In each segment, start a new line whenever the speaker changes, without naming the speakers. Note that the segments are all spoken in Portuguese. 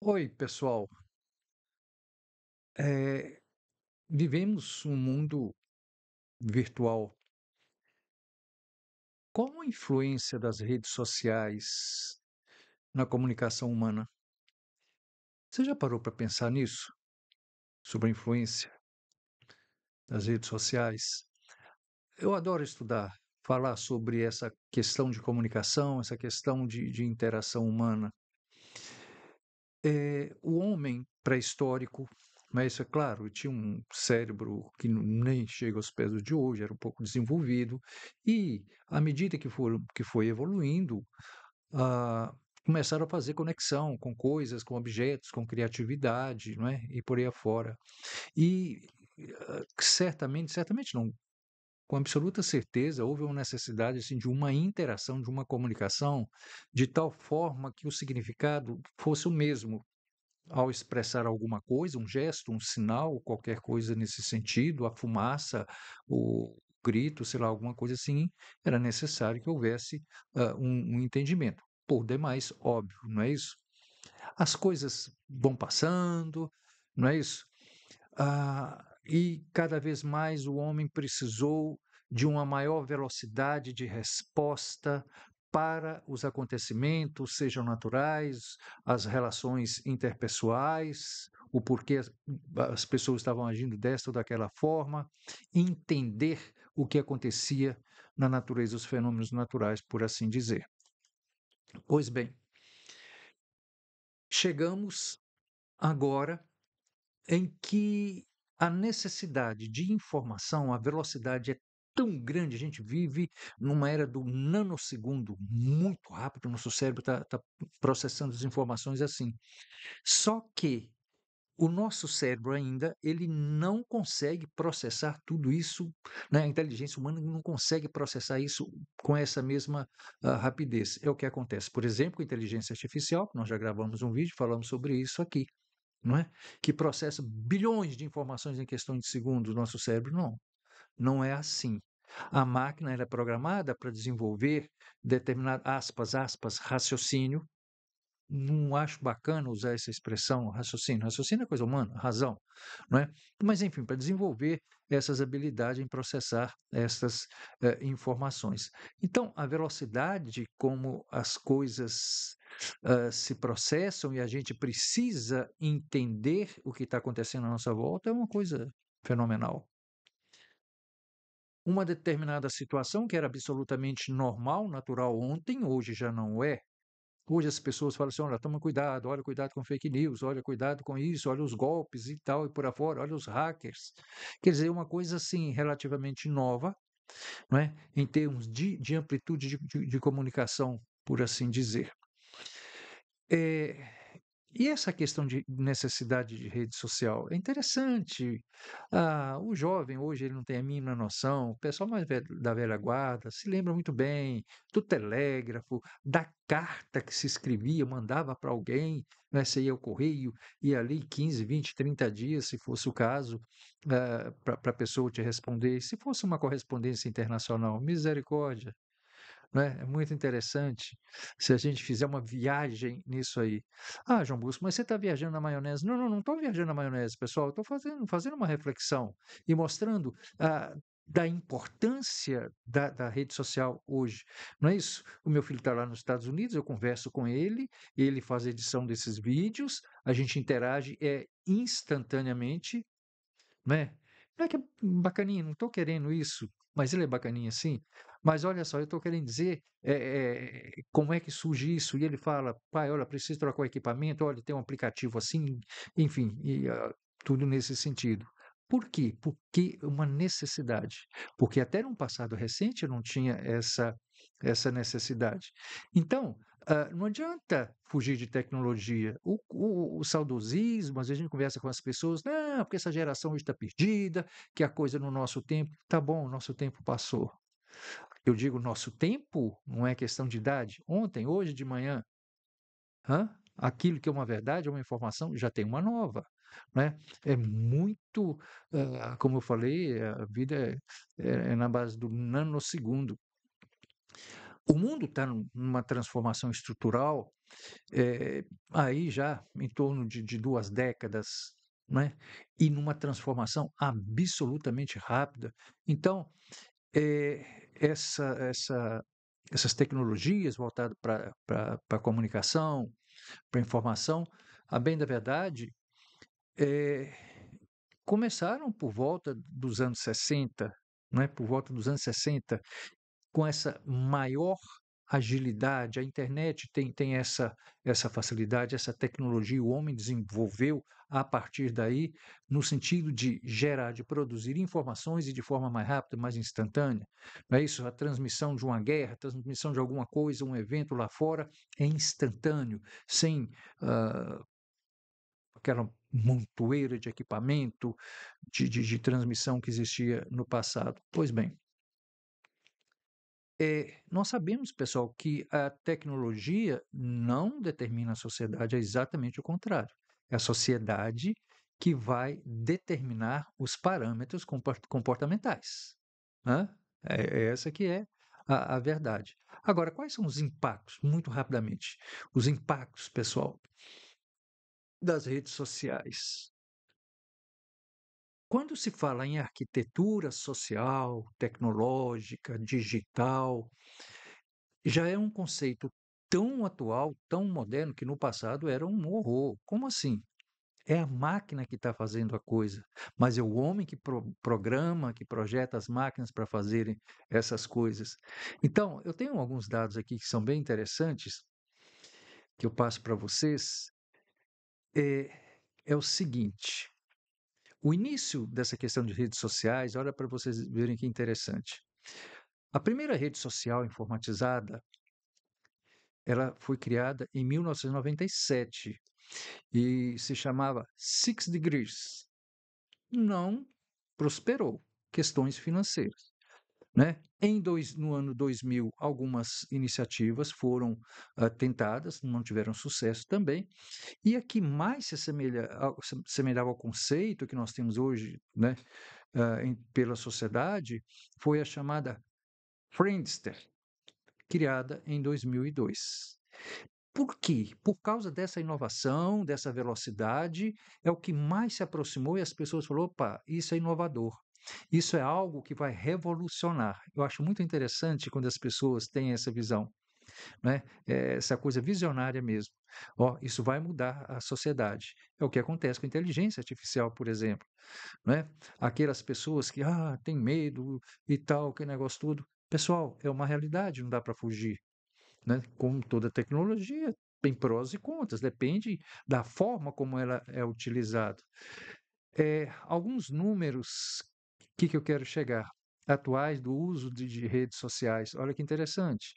Oi, pessoal. Eh, Vivemos um mundo virtual. Qual a influência das redes sociais na comunicação humana? Você já parou para pensar nisso? Sobre a influência das redes sociais? Eu adoro estudar, falar sobre essa questão de comunicação, essa questão de interação humana. O homem pré-histórico, mas isso é claro, tinha um cérebro que nem chega aos pés do de hoje, era um pouco desenvolvido, e à medida que foi evoluindo, ah, começaram a fazer conexão com coisas, com objetos, com criatividade, não é? E por aí afora. E certamente não, com absoluta certeza, houve uma necessidade assim, de uma interação, de uma comunicação, de tal forma que o significado fosse o mesmo ao expressar alguma coisa, um gesto, um sinal, qualquer coisa nesse sentido, a fumaça, o grito, sei lá, alguma coisa assim, era necessário que houvesse um entendimento. Por demais, óbvio, não é isso? As coisas vão passando, não é isso? E cada vez mais o homem precisou de uma maior velocidade de resposta para os acontecimentos, sejam naturais, as relações interpessoais, o porquê as pessoas estavam agindo desta ou daquela forma, entender o que acontecia na natureza, os fenômenos naturais, por assim dizer. Pois bem, chegamos agora em que a necessidade de informação, a velocidade é tão grande, a gente vive numa era do nanosegundo, muito rápido, nosso cérebro está processando as informações assim. Só que o nosso cérebro ainda, ele não consegue processar tudo isso, né, a inteligência humana não consegue processar isso com essa mesma, rapidez. É o que acontece, por exemplo, com a inteligência artificial, nós já gravamos um vídeo, falamos sobre isso aqui, não é? Que processa bilhões de informações em questão de segundos, nosso cérebro não, não é assim. A máquina ela é programada para desenvolver determinado aspas, aspas, raciocínio. Não acho bacana usar essa expressão raciocínio. Raciocínio é coisa humana, razão, não é? Mas, enfim, para desenvolver essas habilidades em processar essas informações. Então, a velocidade como as coisas se processam e a gente precisa entender o que está acontecendo à nossa volta é uma coisa fenomenal. Uma determinada situação que era absolutamente normal, natural ontem, hoje já não é. Hoje as pessoas falam assim: olha, toma cuidado, olha, cuidado com fake news, olha, cuidado com isso, olha os golpes e tal, e por aí fora, olha os hackers. Quer dizer, uma coisa assim relativamente nova, não é? Em termos de amplitude de comunicação, por assim dizer. Eh, e essa questão de necessidade de rede social é interessante. O jovem hoje ele não tem a mínima noção, o pessoal mais velho, da velha guarda se lembra muito bem do telégrafo, da carta que se escrevia, mandava para alguém, né, você ia ao correio, e ali 15, 20, 30 dias, se fosse o caso, para a pessoa te responder. Se fosse uma correspondência internacional, misericórdia. Né, é muito interessante se a gente fizer uma viagem nisso aí. "Ah, João Bosco, mas você está viajando na maionese". Não, não estou viajando na maionese, pessoal, estou fazendo uma reflexão e mostrando, da importância da rede social hoje, não é isso? O meu filho está lá nos Estados Unidos, eu converso com ele faz a edição desses vídeos, a gente interage, instantaneamente, né. Não é que é bacaninha, não estou querendo isso, mas ele é bacaninha sim. Mas olha só, eu estou querendo dizer, como é que surge isso, e ele fala: "Pai, olha, preciso trocar o equipamento, olha, tem um aplicativo assim", enfim, tudo nesse sentido. Por quê? Porque uma necessidade, porque até num passado recente eu não tinha essa necessidade. Então, não adianta fugir de tecnologia. O saudosismo, às vezes a gente conversa com as pessoas: "Não, porque essa geração hoje está perdida, que a coisa no nosso tempo". Tá bom, o nosso tempo passou. Eu digo nosso tempo, não é questão de idade. Ontem, hoje de manhã, aquilo que é uma verdade, é uma informação, já tem uma nova, né. É muito, como eu falei, a vida é na base do nanosegundo. O mundo está numa transformação estrutural, aí já em torno de 2 décadas, né, e numa transformação absolutamente rápida. Então, essas tecnologias voltadas para a comunicação, para a informação, a bem da verdade, eh, começaram por volta dos anos 60, né, por volta dos anos 60, com essa maior agilidade. A internet tem essa facilidade, essa tecnologia, o homem desenvolveu a partir daí, no sentido de gerar, de produzir informações e de forma mais rápida, mais instantânea. Não é isso? A transmissão de uma guerra, a transmissão de alguma coisa, um evento lá fora, é instantâneo, sem, aquela montoeira de equipamento de transmissão que existia no passado. Pois bem, nós sabemos, pessoal, que a tecnologia não determina a sociedade, é exatamente o contrário. É a sociedade que vai determinar os parâmetros comportamentais, né? É essa que é a verdade. Agora, quais são os impactos? Muito rapidamente. Os impactos, pessoal, das redes sociais. Quando se fala em arquitetura social, tecnológica, digital, já é um conceito tão atual, tão moderno, que no passado era um horror. Como assim? É a máquina que está fazendo a coisa, mas é o homem que programa, que projeta as máquinas para fazerem essas coisas. Então, eu tenho alguns dados aqui que são bem interessantes, que eu passo para vocês. É, é o seguinte: o início dessa questão de redes sociais, olha para vocês verem que interessante. A primeira rede social informatizada, ela foi criada em 1997 e se chamava Six Degrees. Não prosperou, questões financeiras, né? No ano 2000, algumas iniciativas foram tentadas, não tiveram sucesso também, e a que mais se semelhava ao conceito que nós temos hoje, né, pela sociedade, foi a chamada Friendster, criada em 2002. Por quê? Por causa dessa inovação, dessa velocidade, é o que mais se aproximou e as pessoas falaram: opa, isso é inovador. Isso é algo que vai revolucionar. Eu acho muito interessante quando as pessoas têm essa visão, né? Essa coisa visionária mesmo. Ó, isso vai mudar a sociedade. É o que acontece com a inteligência artificial, por exemplo, né? Aquelas pessoas que têm medo e tal, que negócio tudo. Pessoal, é uma realidade, não dá para fugir, né? Como toda tecnologia, tem prós e contras, depende da forma como ela é utilizada. Alguns números, que eu quero chegar, atuais do uso de redes sociais. Olha que interessante.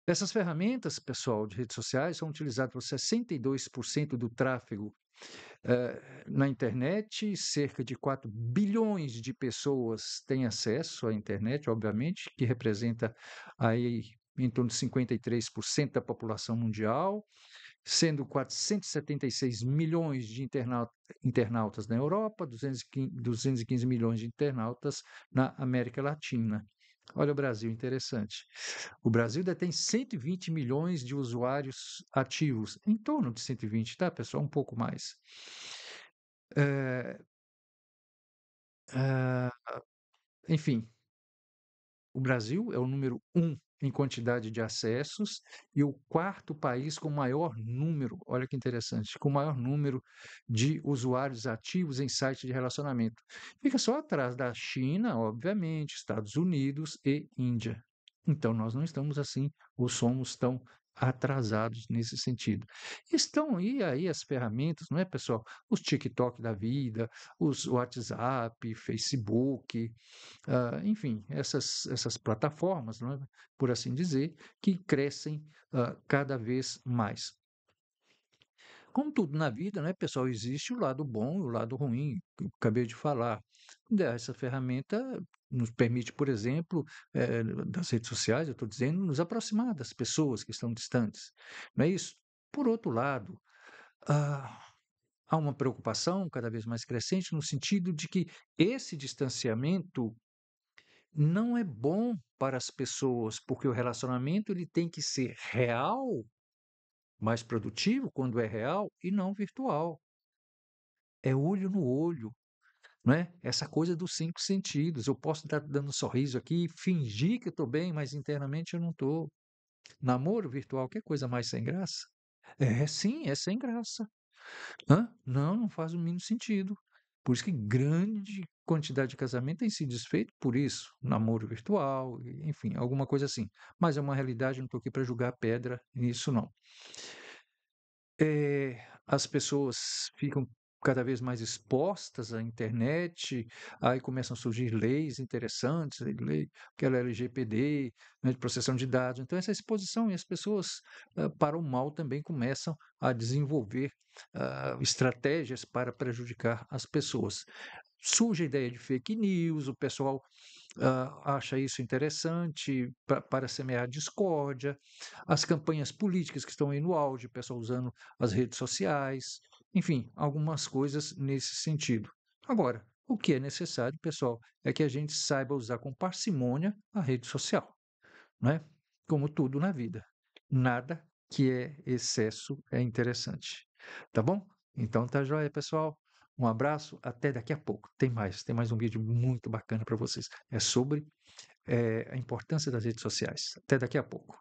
Essas ferramentas, pessoal, de redes sociais são utilizadas por 62% do tráfego na internet. Cerca de 4 bilhões de pessoas têm acesso à internet, obviamente, que representa aí em torno de 53% da população mundial, sendo 476 milhões de internautas na Europa, 215 milhões de internautas na América Latina. Olha o Brasil, interessante. O Brasil detém 120 milhões de usuários ativos, em torno de 120, tá, pessoal? Um pouco mais. Eh, ah, Enfim, o Brasil é o número 1 em quantidade de acessos e o quarto país com maior número, olha que interessante, com maior número de usuários ativos em site de relacionamento. Fica só atrás da China, obviamente, Estados Unidos e Índia. Então, nós não estamos assim, ou somos tão atrasados nesse sentido. Estão aí as ferramentas, não é, pessoal? Os TikTok da vida, os WhatsApp, Facebook, enfim, essas plataformas, não é, por assim dizer, que crescem cada vez mais. Como tudo na vida, né, pessoal, existe o lado bom e o lado ruim, que eu acabei de falar. Essa ferramenta nos permite, por exemplo, das redes sociais, eu estou dizendo, nos aproximar das pessoas que estão distantes, não é isso? Por outro lado, ah, há uma preocupação cada vez mais crescente no sentido de que esse distanciamento não é bom para as pessoas, porque o relacionamento ele tem que ser real, mais produtivo quando é real e não virtual. É olho no olho, né? Essa coisa dos 5 sentidos. Eu posso estar dando um sorriso aqui, fingir que eu estou bem, mas internamente eu não estou. Namoro virtual, que coisa mais sem graça. É, sim, é sem graça. Hã? Não, não faz o mínimo sentido. Por isso que grande quantidade de casamento tem se desfeito por isso, namoro virtual, enfim, alguma coisa assim. Mas é uma realidade, não estou aqui para julgar pedra nisso não. As pessoas ficam cada vez mais expostas à internet, aí começam a surgir leis interessantes, lei aquela LGPD, né, de proteção de dados. Então essa exposição e as pessoas, para o mal também começam a desenvolver, estratégias para prejudicar as pessoas. Surge a ideia de fake news, o pessoal acha isso interessante para semear discórdia, as campanhas políticas que estão aí no auge, o pessoal usando as redes sociais, enfim, algumas coisas nesse sentido. Agora, o que é necessário, pessoal, é que a gente saiba usar com parcimônia a rede social, né? Como tudo na vida. Nada que é excesso é interessante. Tá bom? Então tá joia, pessoal. Um abraço, até daqui a pouco. Tem mais um vídeo muito bacana para vocês. É sobre a importância das redes sociais. Até daqui a pouco.